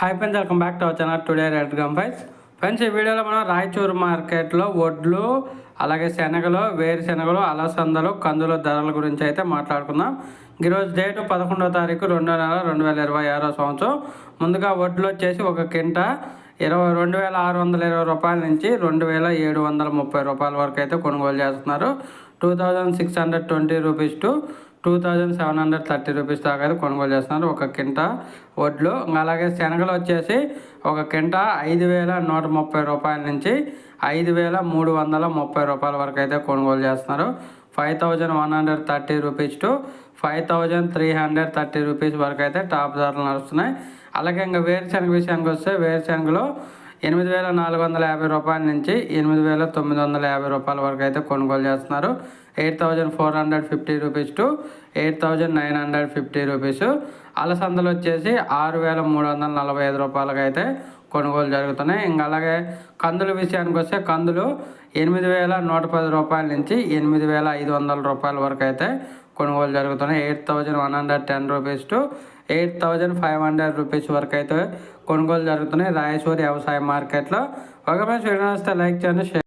Hi friends, welcome back to our channel today rate gum friends. Friends, ఈ వీడియోలో మనం రాయచూరు మార్కెట్లో వడ్లు, అలాగే శనగలు, వేరుశెనగలు, అలసందలు, కందుల ధరల గురించి అయితే మాట్లాడుకుందాం. ఈరోజు డేటు 11వ తారీఖు 2వ నెల 2026 సంవత్సరం. ముందుగా వడ్లు వచ్చేసి ఒక కింట 2620 రూపాయల నుంచి 2730 రూపాయల వరకు అయితే కొనుగోలు చేస్తున్నారు. 2620 రూపీస్ టు 2730 రూపీస్ దాకా అయితే కొనుగోలు చేస్తున్నారు ఒక కింట వడ్లు. అలాగే శనగలు వచ్చేసి ఒక కింట 5130 రూపాయల నుంచి 5330 రూపాయల వరకు అయితే కొనుగోలు చేస్తున్నారు. 5130 రూపీస్ టు 5330 రూపీస్ వరకు అయితే టాప్ ధరలు నడుస్తున్నాయి. అలాగే ఇంకా వేరుశెనగ విషయానికి వస్తే వేరుశెనగలు 8450 రూపాయల నుంచి 8950 రూపాయల వరకు అయితే కొనుగోలు చేస్తున్నారు. 8450 రూపీస్ టు 8950 రూపీస్. అలసందలు వచ్చేసి 6345 రూపాయలకి అయితే కొనుగోలు జరుగుతున్నాయి. ఇంకా అలాగే కందుల విషయానికి వస్తే కందులు 8110 రూపాయల నుంచి 8500 రూపాయల వరకు అయితే కొనుగోలు జరుగుతున్నాయి. 8110 రూపీస్ టు 8500 రూపీస్ వరకు అయితే కొనుగోలు జరుగుతున్నాయి రాయచూరు వ్యవసాయ మార్కెట్లో. ఒక వీడియో వస్తే లైక్ చేయండి, షేర్